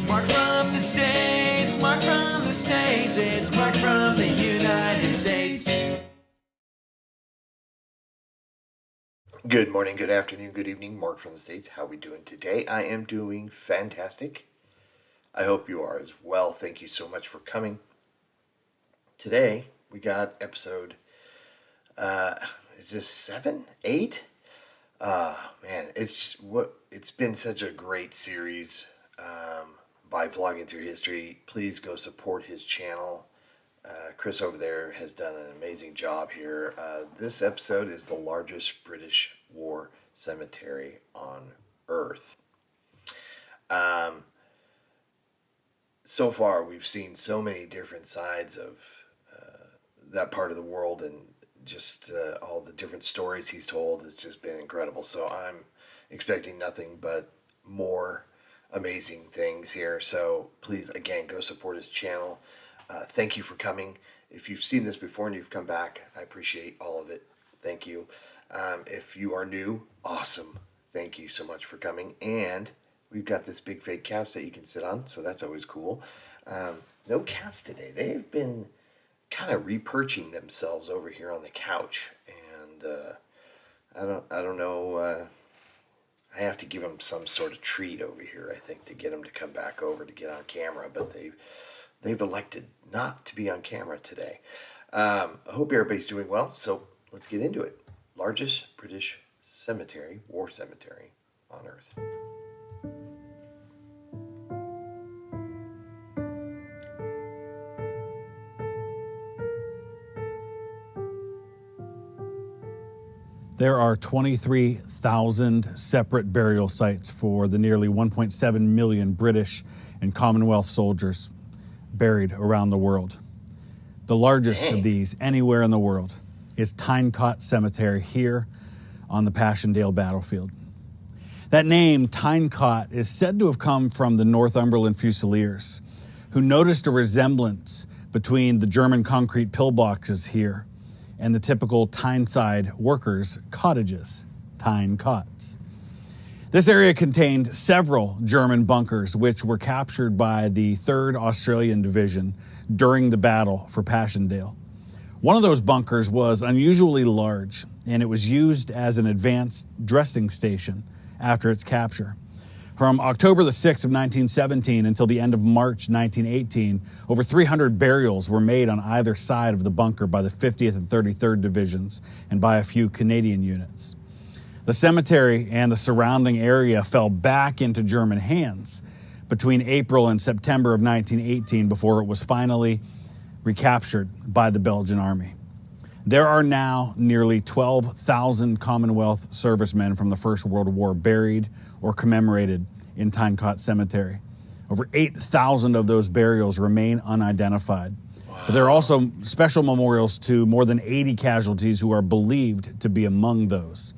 Mark from the States, Mark from the States, it's Mark from the United States. Good morning, good afternoon, good evening, Mark from the States. How are we doing today? I am doing fantastic. I hope you are as well. Thank you so much for coming. Today, we got episode, is this 7, 8? Man, it's been such a great series by Vlogging Through History. Please go support his channel. Chris over there has done an amazing job here. This episode is the largest British war cemetery on Earth. So far, we've seen so many different sides of that part of the world, and just all the different stories he's told has just been incredible. So I'm expecting nothing but more amazing things here. So please, again, go support his channel. Thank you for coming. If you've seen this before and you've come back, I appreciate all of it. Thank you. If you are new, awesome. Thank you so much for coming. And we've got this big fake couch that you can sit on, so that's always cool. No cats today. They've been kind of re-perching themselves over here on the couch, and I don't know. I have to give them some sort of treat over here, I think, to get them to come back over to get on camera. But they've elected not to be on camera today. I hope everybody's doing well. So let's get into it. Largest British cemetery, war cemetery on Earth. There are 23,000 separate burial sites for the nearly 1.7 million British and Commonwealth soldiers buried around the world. The largest of these anywhere in the world is Tyncott Cemetery here on the Passchendaele battlefield. That name, Tyncott, is said to have come from the Northumberland Fusiliers, who noticed a resemblance between the German concrete pillboxes here and the typical Tyneside workers' cottages, Tynecotts. This area contained several German bunkers which were captured by the 3rd Australian Division during the battle for Passchendaele. One of those bunkers was unusually large, and it was used as an advanced dressing station after its capture. From October the 6th of 1917 until the end of March 1918, over 300 burials were made on either side of the bunker by the 50th and 33rd Divisions and by a few Canadian units. The cemetery and the surrounding area fell back into German hands between April and September of 1918 before it was finally recaptured by the Belgian army. There are now nearly 12,000 Commonwealth servicemen from the First World War buried or commemorated in Tyncott Cemetery. Over 8,000 of those burials remain unidentified. Wow. But there are also special memorials to more than 80 casualties who are believed to be among those.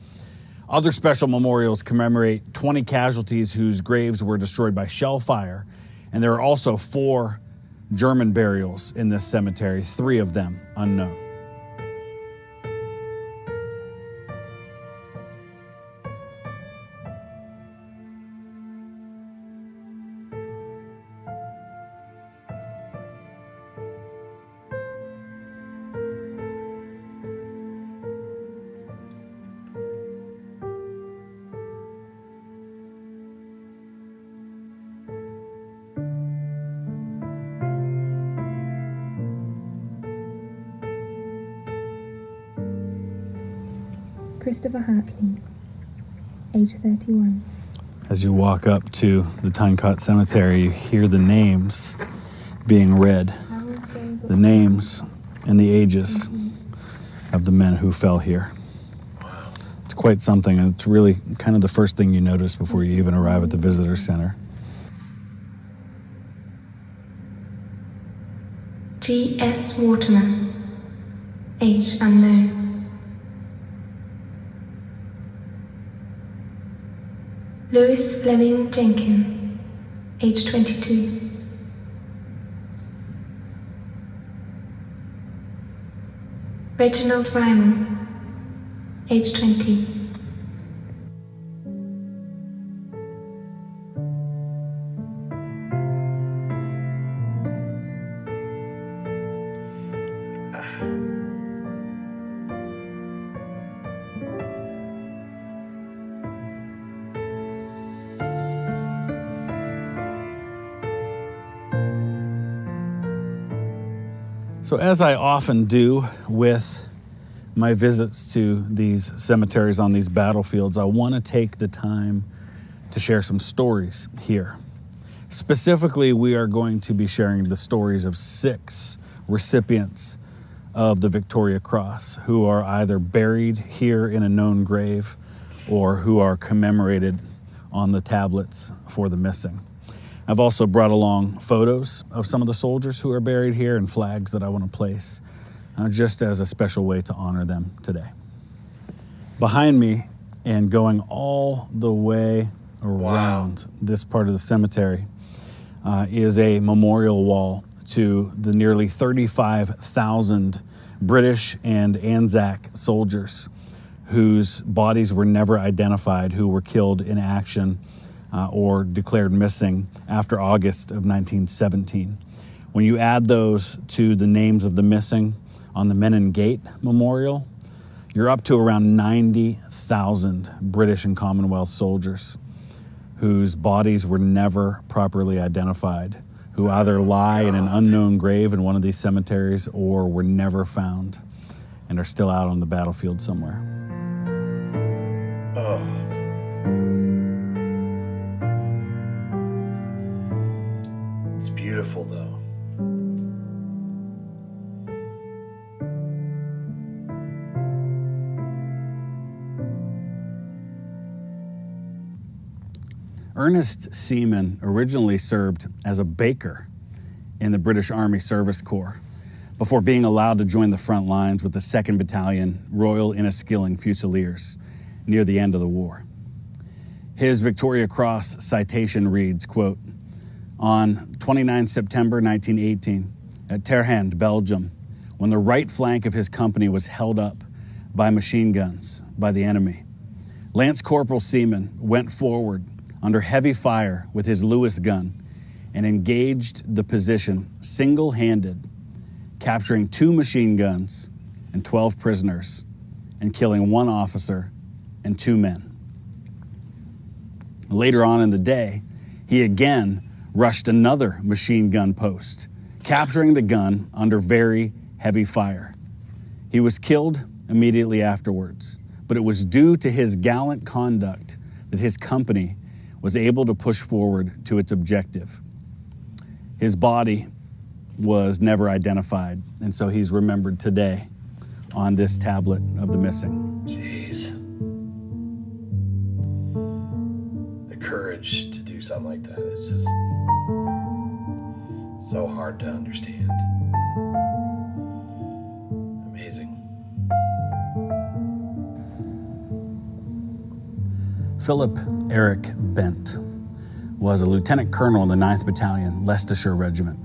Other special memorials commemorate 20 casualties whose graves were destroyed by shell fire, and there are also 4 German burials in this cemetery, 3 of them unknown. Christopher Hartley, age 31. As you walk up to the Tyncott Cemetery, you hear the names being read, the names and the ages of the men who fell here. It's quite something, and it's really kind of the first thing you notice before you even arrive at the visitor center. G.S. Waterman, age unknown. Louis Fleming Jenkin, age 22. Reginald Ryman, age 20. So as I often do with my visits to these cemeteries on these battlefields, I want to take the time to share some stories here. Specifically, we are going to be sharing the stories of 6 recipients of the Victoria Cross who are either buried here in a known grave or who are commemorated on the tablets for the missing. I've also brought along photos of some of the soldiers who are buried here and flags that I want to place just as a special way to honor them today. Behind me and going all the way around this part of the cemetery is a memorial wall to the nearly 35,000 British and Anzac soldiers whose bodies were never identified, who were killed in action or declared missing after August of 1917. When you add those to the names of the missing on the Menin Gate Memorial, you're up to around 90,000 British and Commonwealth soldiers whose bodies were never properly identified, who either lie in an unknown grave in one of these cemeteries or were never found and are still out on the battlefield somewhere. Oh. It's beautiful, though. Ernest Seaman originally served as a baker in the British Army Service Corps before being allowed to join the front lines with the 2nd Battalion Royal Inniskilling Fusiliers near the end of the war. His Victoria Cross citation reads, quote, "On 29 September 1918, at Terhand, Belgium, when the right flank of his company was held up by machine guns by the enemy, Lance Corporal Seaman went forward under heavy fire with his Lewis gun and engaged the position single-handed, capturing 2 machine guns and 12 prisoners and killing 1 officer and 2 men. Later on in the day, he again rushed another machine gun post, capturing the gun under very heavy fire. He was killed immediately afterwards, but it was due to his gallant conduct that his company was able to push forward to its objective. His body was never identified, and so he's remembered today on this tablet of the missing." Jeez. The courage to do something like that is just so hard to understand. Amazing. Philip Eric Bent was a lieutenant colonel in the 9th Battalion, Leicestershire Regiment.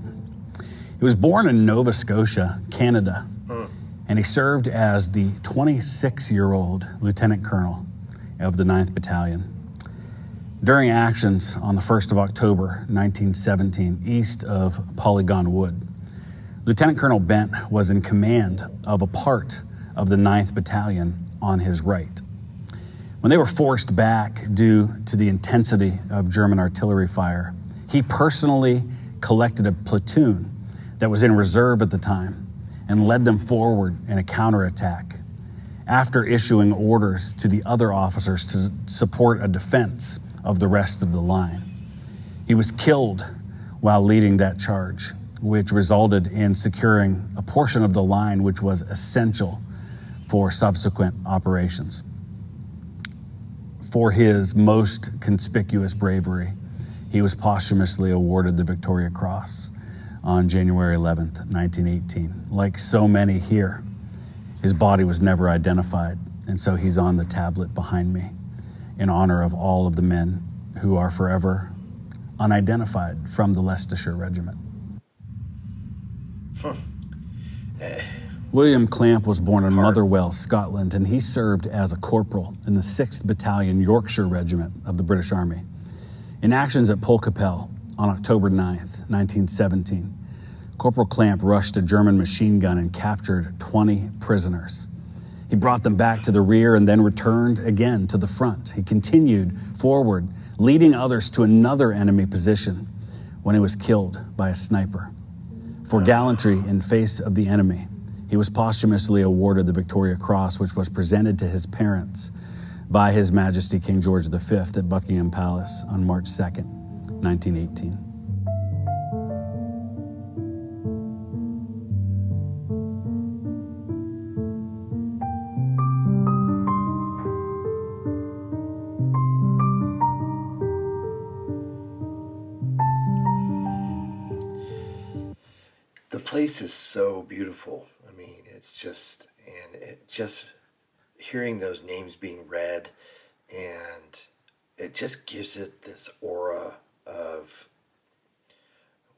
He was born in Nova Scotia, Canada, and he served as the 26-year-old lieutenant colonel of the 9th Battalion. During actions on the 1st of October, 1917, east of Polygon Wood, Lieutenant Colonel Bent was in command of a part of the 9th Battalion on his right. When they were forced back due to the intensity of German artillery fire, he personally collected a platoon that was in reserve at the time and led them forward in a counterattack after issuing orders to the other officers to support a defense of the rest of the line. He was killed while leading that charge, which resulted in securing a portion of the line which was essential for subsequent operations. For his most conspicuous bravery, he was posthumously awarded the Victoria Cross on January 11th, 1918. Like so many here, his body was never identified, and so he's on the tablet behind me in honor of all of the men who are forever unidentified from the Leicestershire Regiment. William Clamp was born in Motherwell, Scotland, and he served as a corporal in the 6th Battalion Yorkshire Regiment of the British Army. In actions at Polkapelle on October 9th, 1917, Corporal Clamp rushed a German machine gun and captured 20 prisoners. He brought them back to the rear and then returned again to the front. He continued forward, leading others to another enemy position when he was killed by a sniper. For gallantry in face of the enemy, he was posthumously awarded the Victoria Cross, which was presented to his parents by His Majesty King George V at Buckingham Palace on March 2nd, 1918. The place is so beautiful. I mean, hearing those names being read, and it just gives it this aura of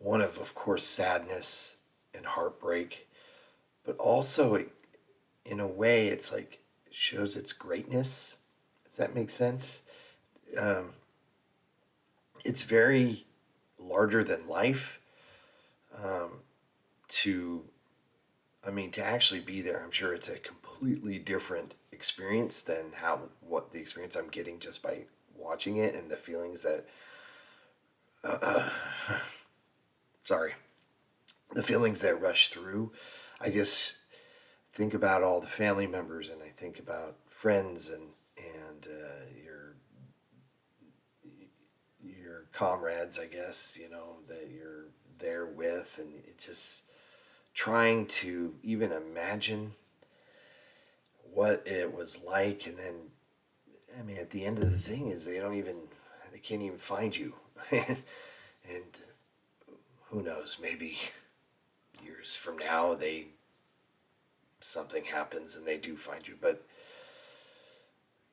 of course, sadness and heartbreak, but also in a way, it's like shows its greatness. Does that make sense? It's very larger than life. To actually be there, I'm sure it's a completely different experience than what the experience I'm getting just by watching it, and the feelings that the feelings that rush through. I just think about all the family members, and I think about friends and your comrades, I guess, that you're there with, and it just trying to even imagine what it was like. And then, I mean, at the end of the thing is they can't even find you. And who knows, maybe years from now something happens and they do find you. But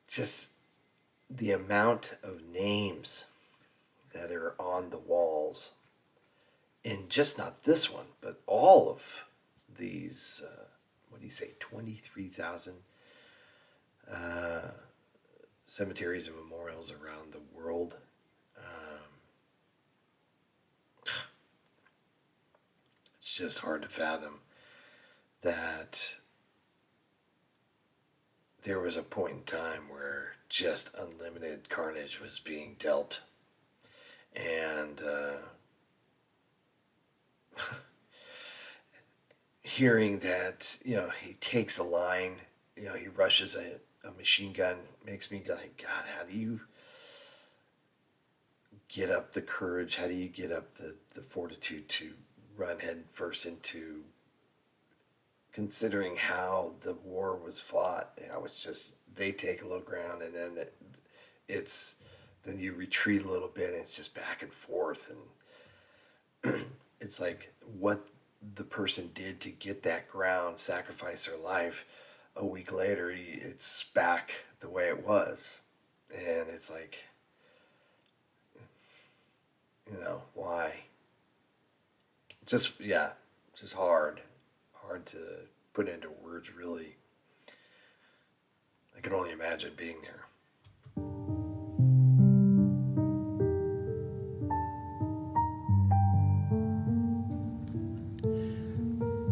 just the amount of names that are on the walls, and just not this one, but all of these, 23,000 cemeteries and memorials around the world. It's just hard to fathom that there was a point in time where just unlimited carnage was being dealt. And hearing that, he takes a line, he rushes a machine gun, makes me go like, God, how do you get up the courage? How do you get up the fortitude to run head first into, considering how the war was fought? It's just, they take a little ground, and then then you retreat a little bit, and it's just back and forth. And it's like what the person did to get that ground, sacrifice their life. A week later, it's back the way it was. And it's like, why? Just hard to put into words, really. I can only imagine being there.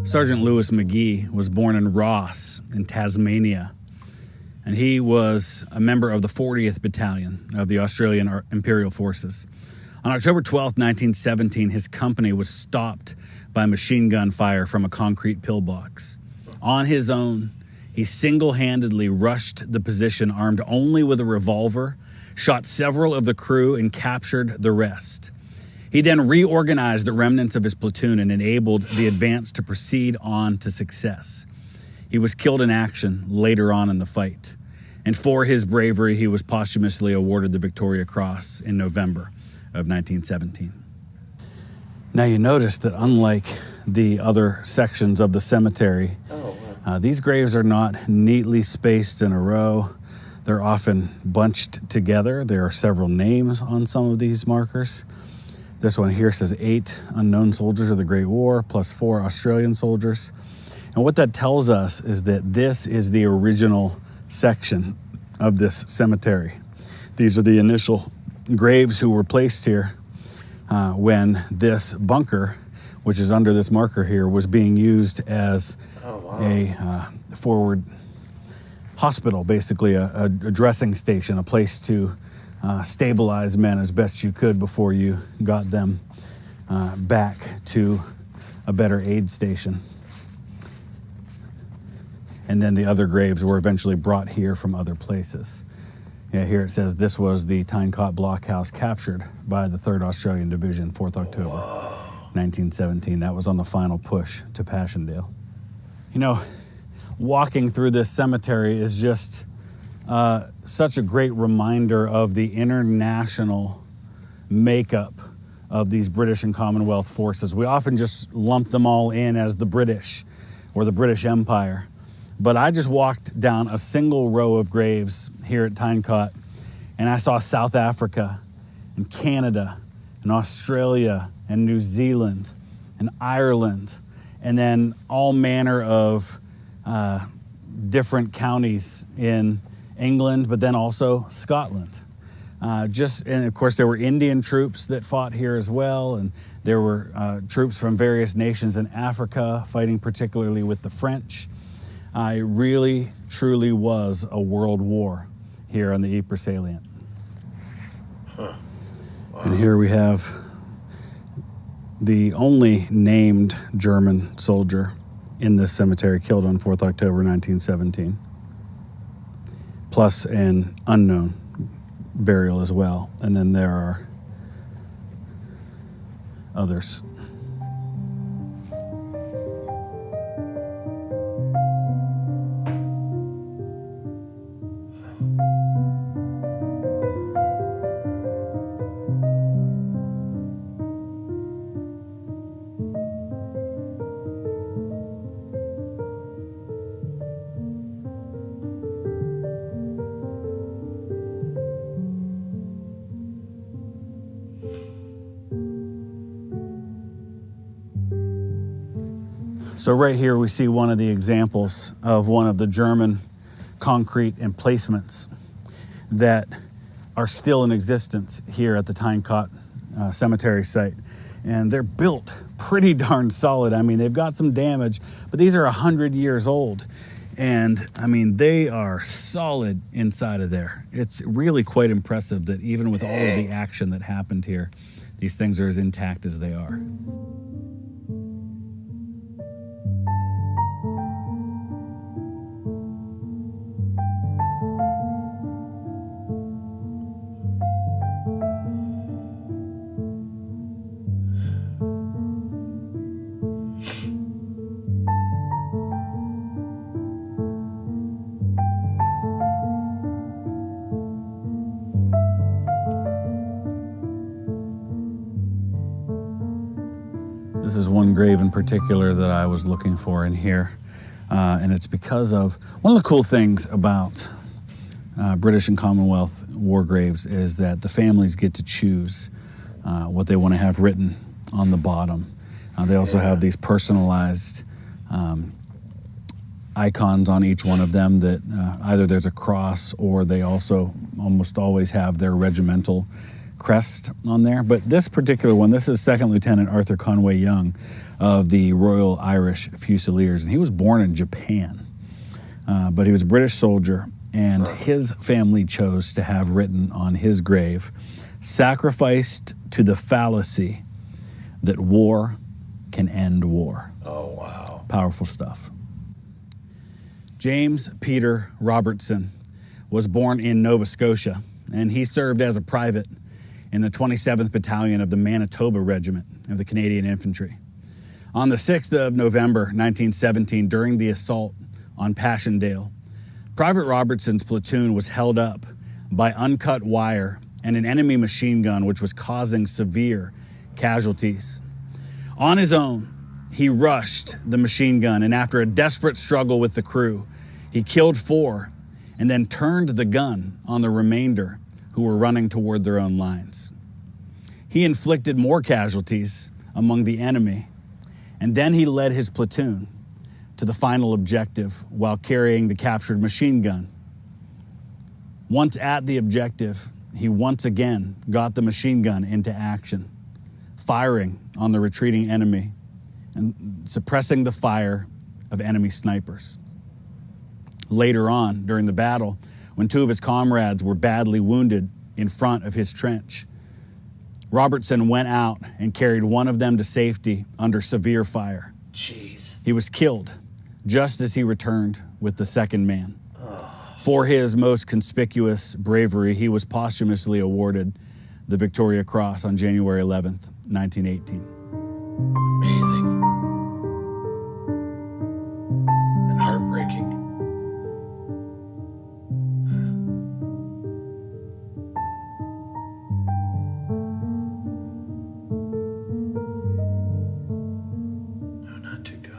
Sergeant Lewis McGee was born in Ross in Tasmania, and he was a member of the 40th Battalion of the Australian Imperial Forces. On October 12, 1917, his company was stopped by machine gun fire from a concrete pillbox. On his own, he single-handedly rushed the position armed only with a revolver, shot several of the crew, and captured the rest. He then reorganized the remnants of his platoon and enabled the advance to proceed on to success. He was killed in action later on in the fight, and for his bravery, he was posthumously awarded the Victoria Cross in November of 1917. Now you notice that unlike the other sections of the cemetery, these graves are not neatly spaced in a row. They're often bunched together. There are several names on some of these markers. This one here says 8 unknown soldiers of the Great War plus 4 Australian soldiers. And what that tells us is that this is the original section of this cemetery. These are the initial graves who were placed here when this bunker, which is under this marker here, was being used as a forward hospital, basically a dressing station, a place to stabilize men as best you could before you got them back to a better aid station. And then the other graves were eventually brought here from other places. Yeah, here it says this was the Tyncott blockhouse captured by the 3rd Australian Division, 4th October, 1917. That was on the final push to Passchendaele. You know, walking through this cemetery is just such a great reminder of the international makeup of these British and Commonwealth forces. We often just lump them all in as the British or the British Empire. But I just walked down a single row of graves here at Tyncott, and I saw South Africa and Canada and Australia and New Zealand and Ireland, and then all manner of different counties in England, but then also Scotland. And of course there were Indian troops that fought here as well, and there were troops from various nations in Africa fighting particularly with the French. It really, truly was a world war here on the Ypres salient. Huh. Wow. And here we have the only named German soldier in this cemetery killed on 4th October 1917, plus an unknown burial as well. And then there are others. So right here we see one of the examples of one of the German concrete emplacements that are still in existence here at the Tyncott cemetery site. And they're built pretty darn solid. I mean, they've got some damage, but these are 100 years old. And I mean, they are solid inside of there. It's really quite impressive that even with all of the action that happened here, these things are as intact as they are. This is one grave in particular that I was looking for in here, and it's because of one of the cool things about British and Commonwealth war graves is that the families get to choose what they want to have written on the bottom. They also have these personalized icons on each one of them that either there's a cross or they also almost always have their regimental crest on there. But this particular one, this is Second Lieutenant Arthur Conway Young of the Royal Irish Fusiliers, and he was born in Japan, but he was a British soldier, and his family chose to have written on his grave, "Sacrificed to the fallacy that war can end war." Oh, wow. Powerful stuff. James Peter Robertson was born in Nova Scotia, and he served as a private in the 27th Battalion of the Manitoba Regiment of the Canadian Infantry. On the 6th of November, 1917, during the assault on Passchendaele, Private Robertson's platoon was held up by uncut wire and an enemy machine gun which was causing severe casualties. On his own, he rushed the machine gun, and after a desperate struggle with the crew, he killed 4 and then turned the gun on the remainder who were running toward their own lines. He inflicted more casualties among the enemy, and then he led his platoon to the final objective while carrying the captured machine gun. Once at the objective, he once again got the machine gun into action, firing on the retreating enemy and suppressing the fire of enemy snipers. Later on, during the battle, when 2 of his comrades were badly wounded in front of his trench, Robertson went out and carried one of them to safety under severe fire. Jeez. He was killed just as he returned with the second man. For his most conspicuous bravery, he was posthumously awarded the Victoria Cross on January 11th, 1918. Amazing. And heartbreaking. No, not to God.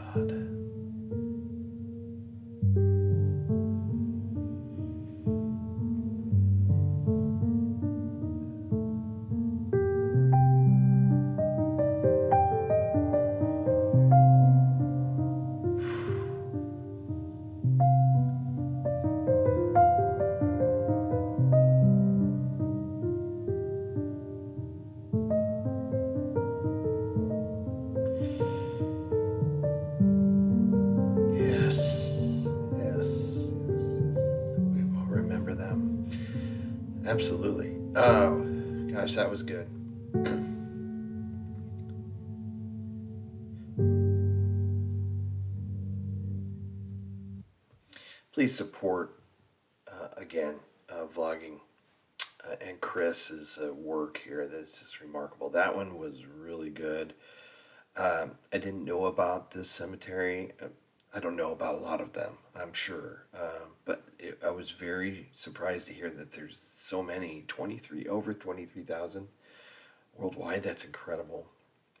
Yes. Yes. We will remember them. Absolutely. Oh, gosh, that was good. Please support, again, vlogging and Chris's work here. That's just remarkable. That one was really good. I didn't know about this cemetery. I don't know about a lot of them, I'm sure. But I was very surprised to hear that there's so many, over 23,000 worldwide. That's incredible.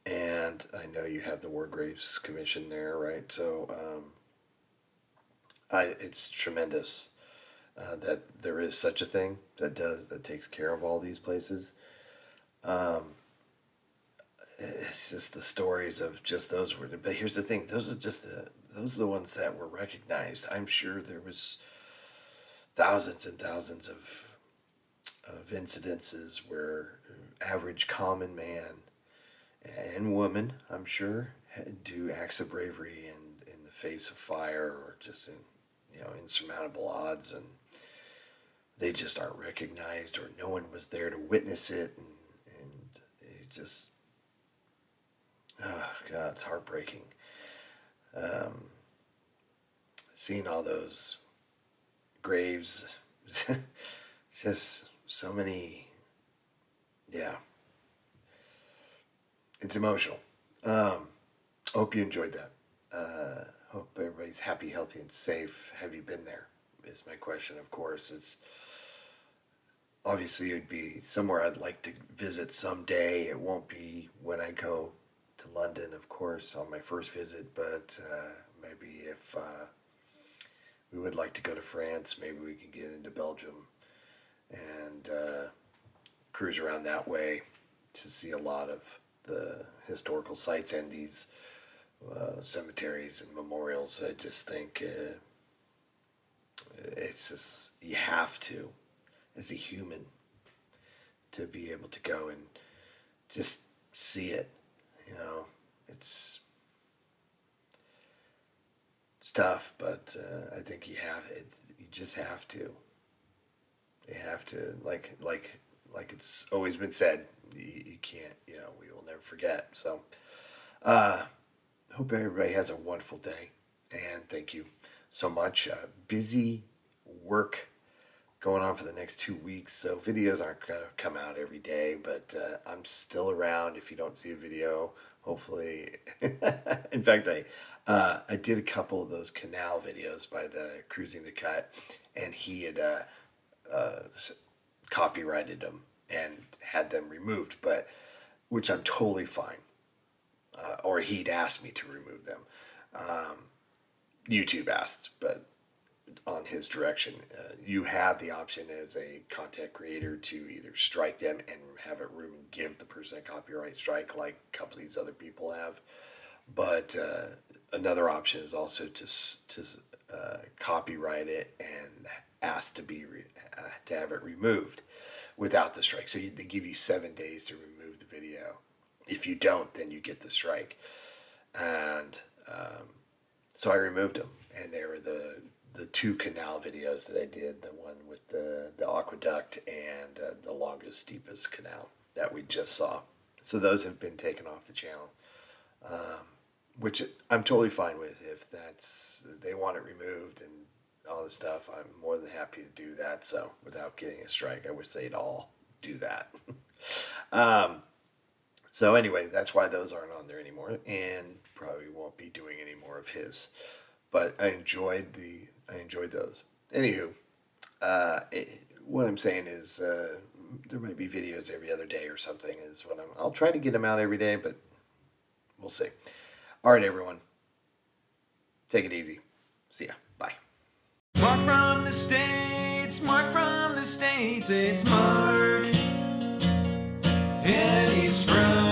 And I know you have the War Graves Commission there, right? So it's tremendous that there is such a thing that takes care of all these places. It's just the stories of just those were. But here's the thing: those are the ones that were recognized. I'm sure there was thousands and thousands of incidences where average common man and woman, I'm sure, do acts of bravery in the face of fire or just in insurmountable odds, and they just aren't recognized, or no one was there to witness it, and it just, oh God, it's heartbreaking. Seeing all those graves, just so many, yeah, it's emotional. Hope you enjoyed that. Hope everybody's happy, healthy, and safe. Have you been there? Is my question, of course. It's obviously it would be somewhere I'd like to visit someday. It won't be when I go to London, of course, on my first visit, but maybe if we would like to go to France, maybe we can get into Belgium and cruise around that way to see a lot of the historical sites and these cemeteries and memorials. I just think it's just, you have to, as a human, to be able to go and just see it. It's tough, but I think you just have to. You have to, like it's always been said, you can't, we will never forget. So, hope everybody has a wonderful day, and thank you so much. Busy work going on for the next 2 weeks, so videos aren't going to come out every day, but I'm still around if you don't see a video, hopefully. In fact, I did a couple of those canal videos by the Cruising the Cut, and he had copyrighted them and had them removed, but which I'm totally fine. Or he'd asked me to remove them. YouTube asked, but on his direction, you have the option as a content creator to either strike them and have it give the person a copyright strike, like a couple of these other people have. But another option is also to copyright it and ask to have it removed without the strike. So they give you 7 days to remove the video. If you don't, then you get the strike. And so I removed them, and they were the two canal videos that I did, the one with the aqueduct and the longest, steepest canal. that we just saw. So those have been taken off the channel, which I'm totally fine with. If they want it removed and all this stuff, I'm more than happy to do that. So without getting a strike, I would say to all, do that. So anyway, that's why those aren't on there anymore, and probably won't be doing any more of his. But I enjoyed those. Anywho, what I'm saying is there might be videos every other day or something. I'll try to get them out every day, but we'll see. All right, everyone, take it easy. See ya. Bye. Mark from the States, Mark from the States, it's Mark, and he's from